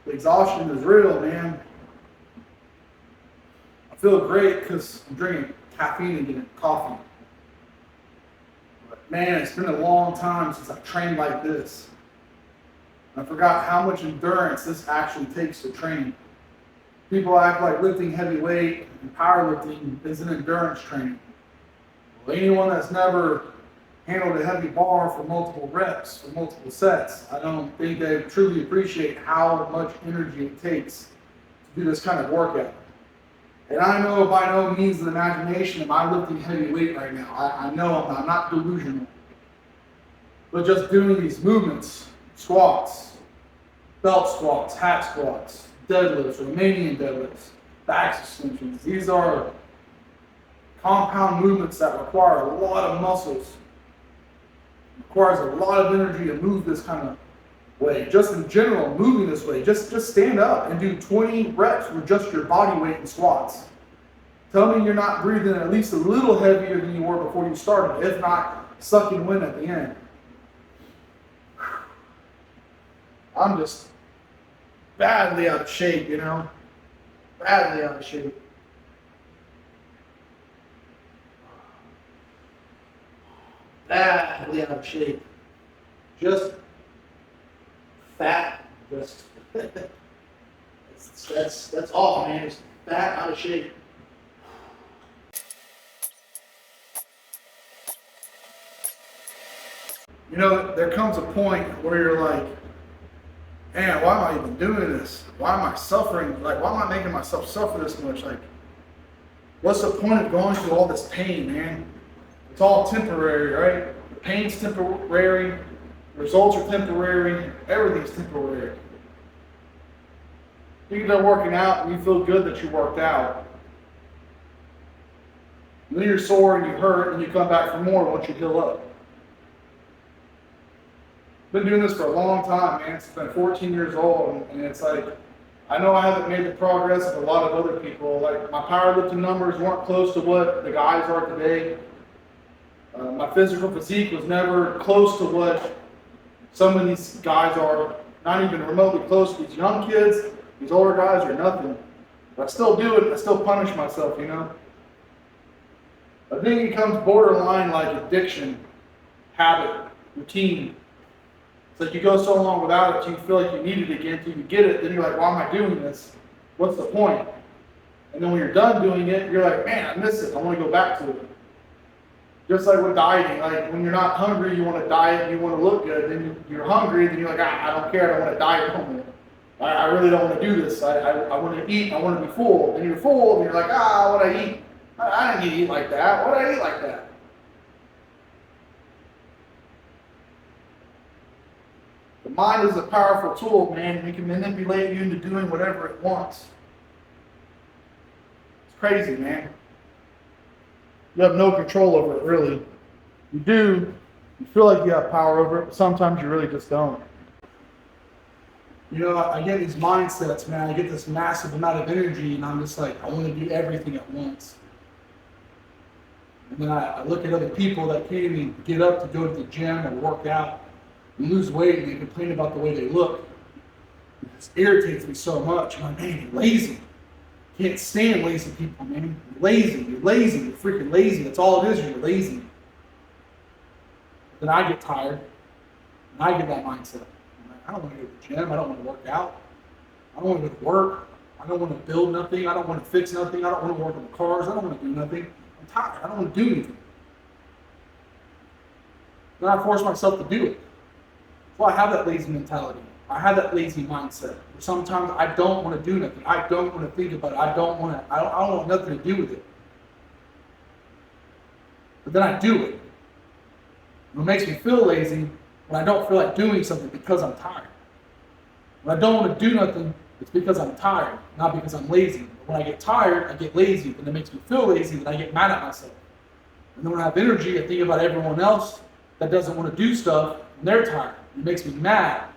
The exhaustion is real, man. I feel great because I'm drinking caffeine and getting coffee. But man, it's been a long time since I've trained like this. I forgot how much endurance this actually takes to train. People act like lifting heavy weight and powerlifting is an endurance training. Well, anyone that's never handled a heavy bar for multiple reps, for multiple sets, I don't think they truly appreciate how much energy it takes to do this kind of workout. And I know by no means of imagination am I lifting heavy weight right now. I know I'm not delusional. But just doing these movements, squats, belt squats, hack squats, deadlifts, Romanian deadlifts, back extensions, these are compound movements that require a lot of muscles. It requires a lot of energy to move this kind of way. Just in general, moving this way, just stand up and do 20 reps with just your body weight in squats. Tell me you're not breathing at least a little heavier than you were before you started, if not sucking wind at the end. I'm just badly out of shape, you know? Badly out of shape. Badly out of shape. Just fat. Just that's all, man. Just fat, out of shape. You know, there comes a point where you're like, man, why am I even doing this? Why am I suffering? Like, why am I making myself suffer this much? Like, what's the point of going through all this pain, man? It's all temporary, right? The pain's temporary, the results are temporary, everything's temporary. You get done working out and you feel good that you worked out. And then you're sore and you hurt and you come back for more once you heal up. Been doing this for a long time, man. It's been 14 years old, and it's like, I know I haven't made the progress of a lot of other people. Like, my powerlifting numbers weren't close to what the guys are today. My physical physique was never close to what some of these guys are, not even remotely close. These young kids, these older guys are nothing. But I still do it, I still punish myself, you know? I think it becomes borderline like addiction, habit, routine. It's like you go so long without it, you feel like you need it again until you get it, then you're like, why am I doing this? What's the point? And then when you're done doing it, you're like, man, I miss it, I want to go back to it. Just like with dieting, like when you're not hungry, you want to diet, you want to look good, then you're hungry, then you're like, I don't care, I don't want to diet no more. I really don't want to do this, I want to eat, I want to be full. Then you're full, and you're like, what I eat? I didn't need to eat like that, what did I eat like that? The mind is a powerful tool, man, and it can manipulate you into doing whatever it wants. It's crazy, man. You have no control over it, really. You do, you feel like you have power over it, but sometimes you really just don't. You know, I get these mindsets, man. I get this massive amount of energy, and I'm just like, I want to do everything at once. And then I look at other people that can't even get up to go to the gym or work out and lose weight, and they complain about the way they look. It just irritates me so much. I'm like, man, you're lazy. Can't stand lazy people, man. You're lazy, you're freaking lazy. That's all it is, you're lazy. Then I get tired, and I get that mindset. I'm like, I don't want to go to the gym, I don't want to work out, I don't want to go to work, I don't want to build nothing, I don't want to fix nothing, I don't want to work on the cars, I don't want to do nothing. I'm tired, I don't want to do anything. Then I force myself to do it. Well, I have that lazy mentality. I have that lazy mindset. Sometimes I don't want to do nothing. I don't want to think about it. I don't want nothing to do with it. But then I do it. What makes me feel lazy when I don't feel like doing something because I'm tired. When I don't want to do nothing, it's because I'm tired, not because I'm lazy. When I get tired, I get lazy, and it makes me feel lazy, then I get mad at myself. And then when I have energy, I think about everyone else that doesn't want to do stuff, and they're tired. It makes me mad.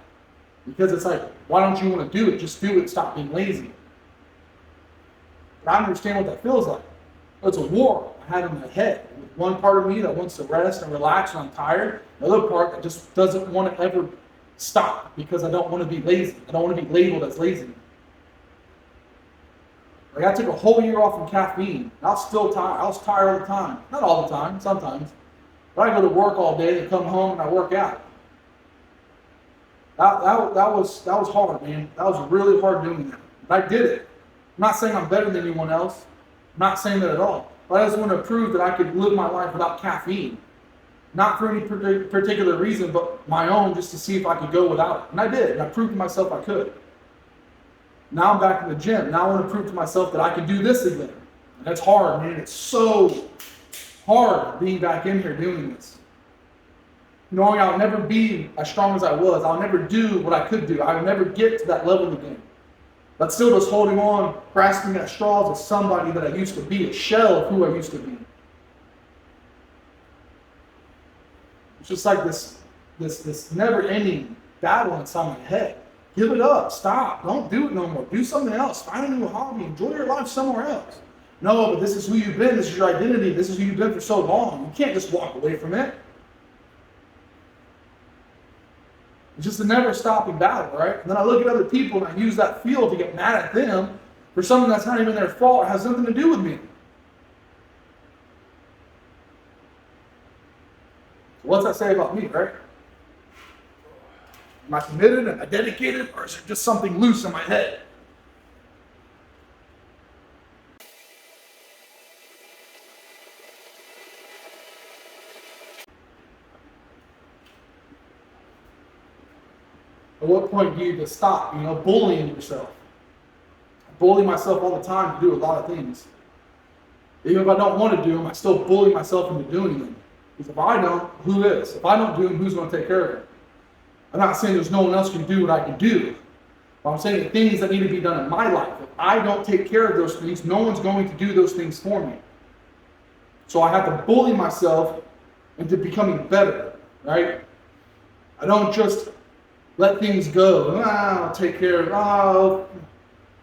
Because it's like, why don't you want to do it? Just do it, stop being lazy. But I understand what that feels like. It's a war I had in my head. One part of me that wants to rest and relax when I'm tired, another part that just doesn't want to ever stop because I don't want to be lazy. I don't want to be labeled as lazy. Like I took a whole year off from caffeine. I was still tired. I was tired all the time. Not all the time, sometimes. But I go to work all day and come home and I work out. That was hard, man. That was really hard doing that. But I did it. I'm not saying I'm better than anyone else. I'm not saying that at all. But I just want to prove that I could live my life without caffeine. Not for any particular reason, but my own, just to see if I could go without it. And I did. And I proved to myself I could. Now I'm back in the gym. Now I want to prove to myself that I can do this again. And that's hard, man. It's so hard being back in here doing this. Knowing I'll never be as strong as I was. I'll never do what I could do. I'll never get to that level again. But still just holding on, grasping at straws of somebody that I used to be, a shell of who I used to be. It's just like this never-ending battle inside my head. Give it up. Stop. Don't do it no more. Do something else. Find a new hobby. Enjoy your life somewhere else. No, but this is who you've been. This is your identity. This is who you've been for so long. You can't just walk away from it. It's just a never-stopping battle, right? And then I look at other people and I use that field to get mad at them for something that's not even their fault. It has nothing to do with me. So what's that say about me, right? Am I committed? Am I dedicated? Or is it just something loose in my head? At what point do you just stop, bullying yourself? I bully myself all the time to do a lot of things. Even if I don't want to do them, I still bully myself into doing them. Because if I don't, who is? If I don't do them, who's going to take care of it? I'm not saying there's no one else can do what I can do. But I'm saying the things that need to be done in my life. If I don't take care of those things, no one's going to do those things for me. So I have to bully myself into becoming better, right? I don't just let things go. I'll take care of it. Oh,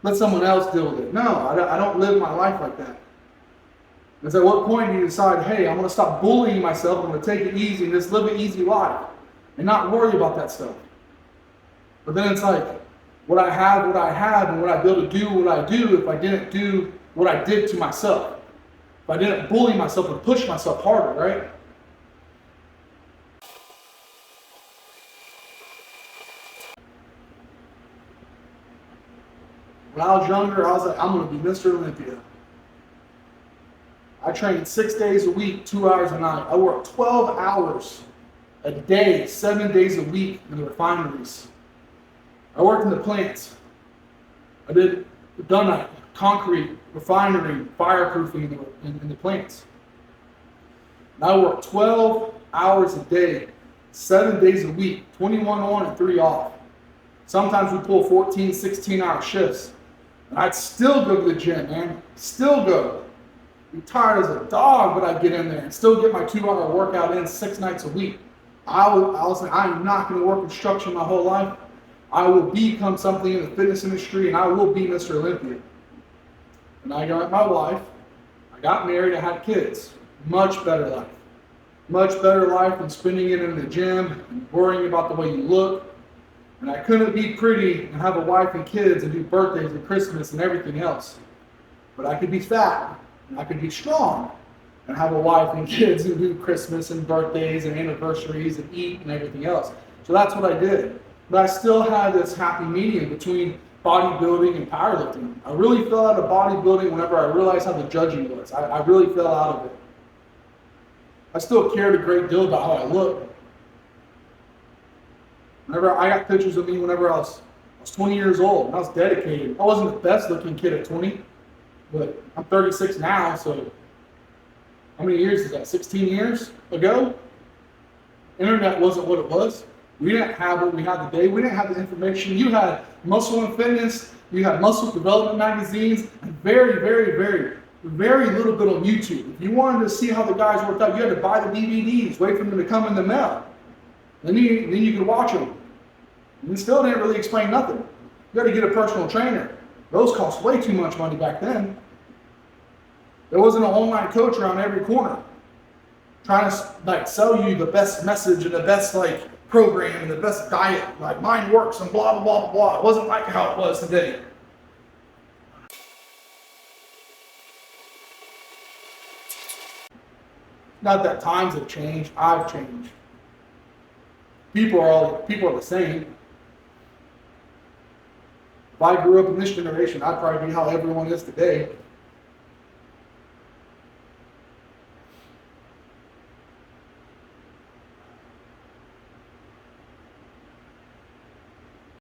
let someone else deal with it. No, I don't live my life like that. Because at what point do you decide, hey, I'm going to stop bullying myself, I'm going to take it easy and just live an easy life and not worry about that stuff. But then it's like, would I have, and would I be able to do what I do if I didn't do what I did to myself? If I didn't bully myself and push myself harder, right? When I was younger, I was like, I'm going to be Mr. Olympia. I trained 6 days a week, 2 hours a night. I worked 12 hours a day, 7 days a week in the refineries. I worked in the plants. I did gunite, concrete, refinery, fireproofing in the plants. And I worked 12 hours a day, 7 days a week, 21 on and 3 off. Sometimes we pull 14, 16-hour shifts. And I'd still go to the gym, man. Still go. I'm tired as a dog, but I'd get in there and still get my 2-hour workout in 6 nights a week. I was like, I am not going to work construction my whole life. I will become something in the fitness industry, and I will be Mr. Olympia. And I got my wife. I got married. I had kids. Much better life. Much better life than spending it in the gym and worrying about the way you look. And I couldn't be pretty and have a wife and kids and do birthdays and Christmas and everything else. But I could be fat. And I could be strong and have a wife and kids and do Christmas and birthdays and anniversaries and eat and everything else. So that's what I did. But I still had this happy medium between bodybuilding and powerlifting. I really fell out of bodybuilding whenever I realized how the judging was. I really fell out of it. I still cared a great deal about how I looked. Whenever I got pictures of me whenever I was 20 years old, and I was dedicated. I wasn't the best looking kid at 20. But I'm 36 now, so how many years is that? 16 years ago? Internet wasn't what it was. We didn't have what we have today. We didn't have the information. You had Muscle and Fitness, you had Muscle Development magazines, and very, very, very, very little bit on YouTube. If you wanted to see how the guys worked out, you had to buy the DVDs, wait for them to come in the mail. Then you could watch them. And it still didn't really explain nothing. You had to get a personal trainer. Those cost way too much money back then. There wasn't an online coach around every corner trying to sell you the best message and the best program and the best diet, like mine works and blah, blah, blah, blah, blah. It wasn't like how it was today. Not that times have changed, I've changed. People are the same. If I grew up in this generation, I'd probably be how everyone is today.